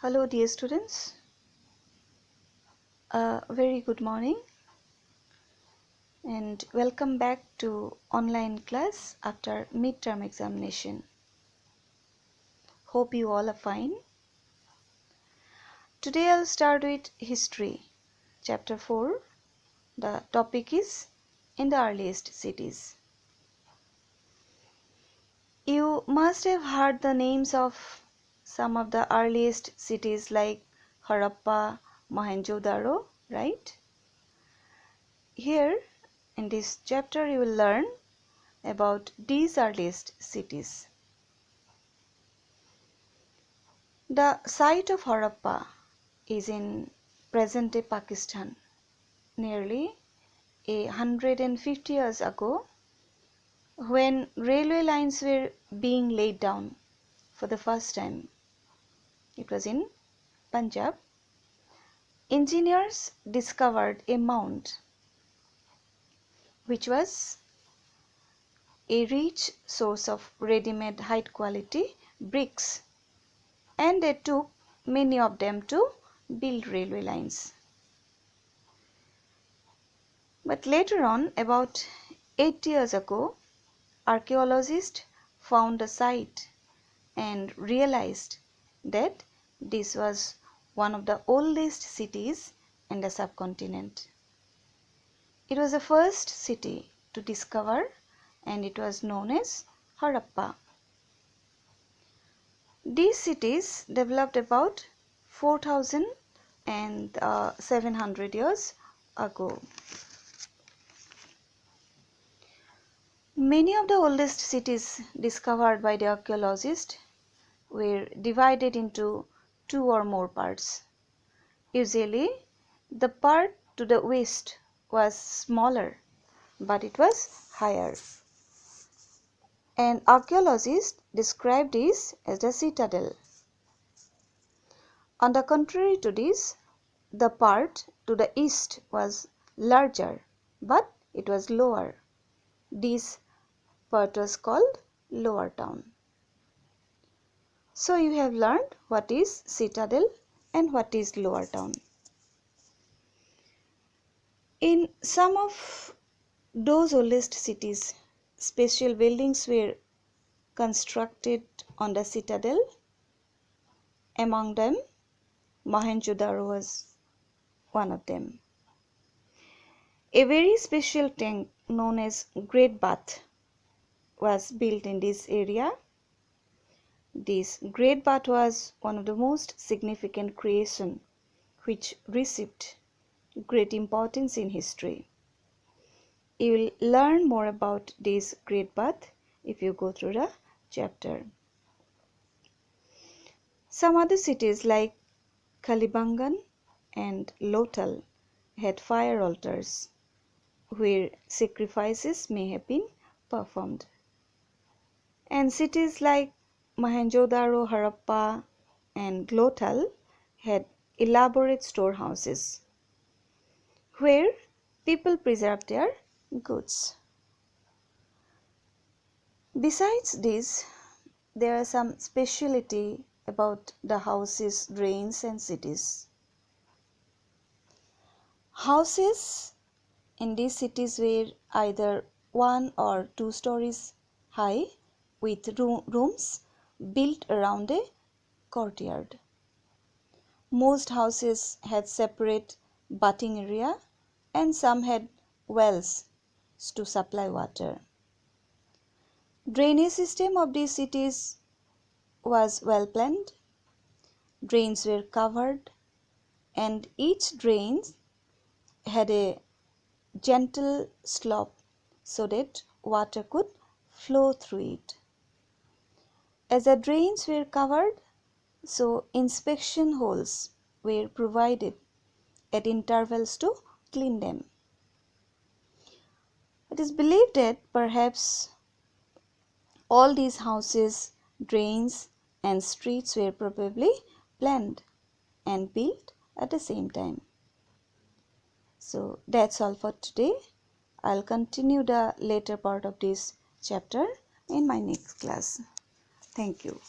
Hello dear students, very good morning and welcome back to online class after midterm examination. Hope you all are fine. Today I'll start with history, chapter 4. The topic is in the earliest cities. You must have heard the names of some of the earliest cities like Harappa, Mohenjo-daro, right? Here in this chapter you will learn about these earliest cities. The site of Harappa is in present-day Pakistan. Nearly 150 years ago, when railway lines were being laid down for the first time, it was in Punjab, engineers discovered a mound which was a rich source of ready-made high-quality bricks, and they took many of them to build railway lines. But later on, about 8 years ago, archaeologists found a site and realized that this was one of the oldest cities in the subcontinent. It was the first city to discover, and it was known as Harappa. These cities developed about 4,700 years ago. Many of the oldest cities discovered by the archaeologists were divided into two or more parts. Usually, the part to the west was smaller, but it was higher. And archaeologists described this as the citadel. On the contrary to this, the part to the east was larger, but it was lower. This part was called Lower Town. So you have learned what is citadel and what is Lower Town. In some of those oldest cities, special buildings were constructed on the citadel. Among them, Mohenjo-daro was one of them. A very special tank known as Great Bath was built in this area. This Great Bath was one of the most significant creations which received great importance in history. You will learn more about this Great Bath if you go through the chapter. Some other cities like Kalibangan and Lothal had fire altars where sacrifices may have been performed. And cities like Mohenjo-daro, Harappa and Lothal had elaborate storehouses where people preserved their goods. Besides this, there are some speciality about the houses, drains and cities. Houses in these cities were either 1 or 2 stories high with rooms built around a courtyard. Most houses had separate bathing area and some had wells to supply water. Drainage system of these cities was well planned. Drains were covered and each drain had a gentle slope so that water could flow through it. As the drains were covered, so inspection holes were provided at intervals to clean them. It is believed that perhaps all these houses, drains and streets were probably planned and built at the same time. So that's all for today. I'll continue the later part of this chapter in my next class. Thank you.